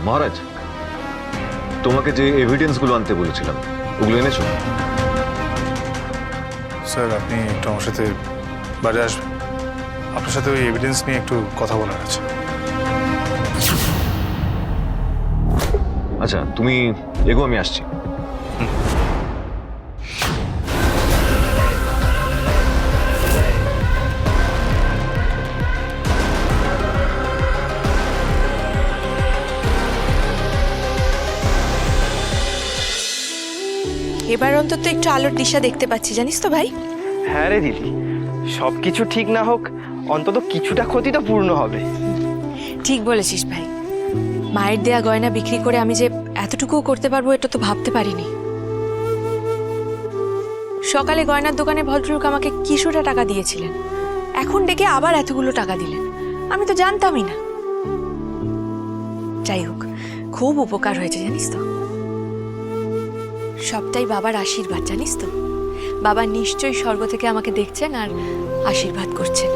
মহারাজ, তোমাকে যে এভিডেন্সগুলো আনতে বলেছিলাম ওগুলো এনেছো? স্যার আপনি একটু আমার সাথে বাড়ি আসবেন, আপনার সাথে ওই এভিডেন্স নিয়ে একটু কথা বলার আছে। আচ্ছা তুমি এগো, আমি আসছি। এবার অন্তত একটু আলোর দিশা দেখতে পাচ্ছি, জানিস তো ভাই। হ্যাঁ রে দিদি, সবকিছু ঠিক না হোক, অন্তত কিছুটা ক্ষতি তো পূর্ণ হবে। ঠিক বলেছিস ভাই। মায়ের দেয়া গয়না বিক্রি করে আমি যে এতটুকুও করতে পারবো এটা তো ভাবতে পারিনি। সকালে গয়নার দোকানে ভদ্রলোক আমাকে কিছুটা টাকা দিয়েছিলেন, এখন ডেকে আবার এতগুলো টাকা দিলেন, আমি তো জানতামই না। যাই হোক, খুব উপকার হয়েছে জানিস তো। সবটাই বাবার আশীর্বাদ, জানিস তো। বাবা নিশ্চয়ই স্বর্গ থেকে আমাকে দেখছেন আর আশীর্বাদ করছেন।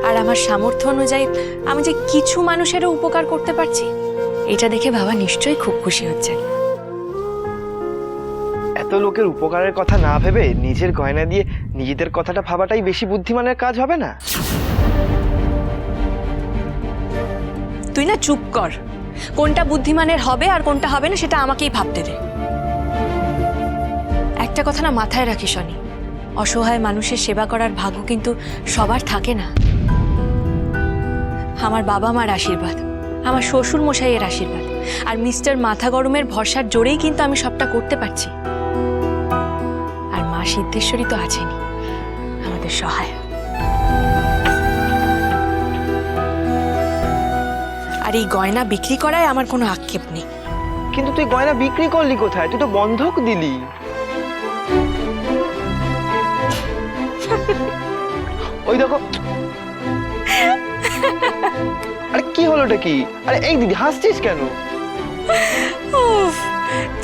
আর আমার সামর্থ্য অনুযায়ী আমি যে কিছু মানুষেরও উপকার করতে পারছি, এটা দেখে বাবা নিশ্চয়ই খুব খুশি হচ্ছেন। এত লোকের উপকারের কথা না ভেবে নিজের গয়না দিয়ে নিজেদের কথাটা ভাবাটাই বেশি বুদ্ধিমানের কাজ হবে না? তুই না চুপ কর। কোনটা বুদ্ধিমানের হবে আর কোনটা হবে না সেটা আমাকেই ভাবতে দে। একটা কথা না মাথায় রাখিস অনি, অসহায় মানুষের সেবা করার ভাগ্য কিন্তু সবার থাকে না। আমার বাবা মার আশীর্বাদ, আমার শ্বশুর মশাইয়ের আশীর্বাদ আর মিস্টার মাথা গরমের ভরসার জোরেই কিন্তু আমি সবটা করতে পারছি। আর মা সিদ্ধেশ্বরী তো আছেনই আমাদের সহায়। আর এই গয়না বিক্রি করায় আমার কোনো আক্ষেপ নেই। কিন্তু তুই গয়না বিক্রি করলি কোথায়? তুই তো বন্ধক দিলি। ওই দেখো, আরে কি হলোটা কি? আরে এই দিদি হাসছিস কেন? উফ,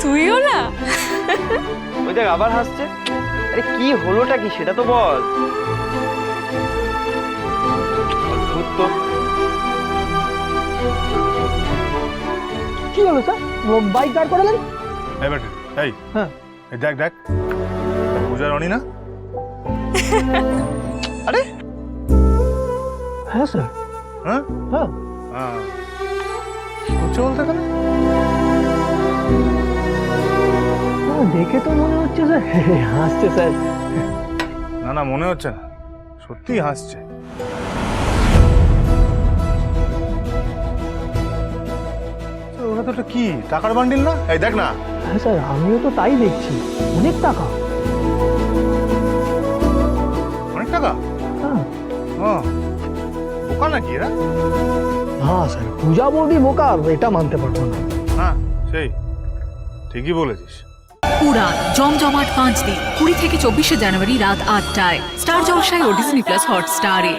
তুইও না। ওই দেখ আবার হাসছে। আরে কি হলোটা কি সেটা তো বল। অদ্ভুত তো। কি হলো স্যার, বাইক দাঁড় করালেন? এই বেটে, এই হ্যাঁ এই দেখ দেখ, পূজার অনি না? আরে হ্যাঁ স্যার। হ্যাঁ হ্যাঁ হ্যাঁ, কি করছে বলতে গেলে? দেখে তো মনে হচ্ছে স্যার হাসছে স্যার। না না, মনে হচ্ছে না, সত্যিই হাসছে। ওটা তো একটা কি টাকার বান্ডিল না? এই দেখ না। হ্যাঁ স্যার, আমিও তো তাই দেখছি, অনেক টাকা। অনেক টাকা? হ্যাঁ হ্যাঁ, বোকা নাকি এরা? হ্যাঁ স্যার, পূজা বৌদি বোকা এটা মানতে পারবো না। হ্যাঁ সেই ঠিকই বলেছিস। উড়ান জমজমাট 5 দিন 20 থেকে 24শে জানুয়ারি রাত 8টায় স্টার জলসায় ও ডিজনি প্লাস হটস্টারে।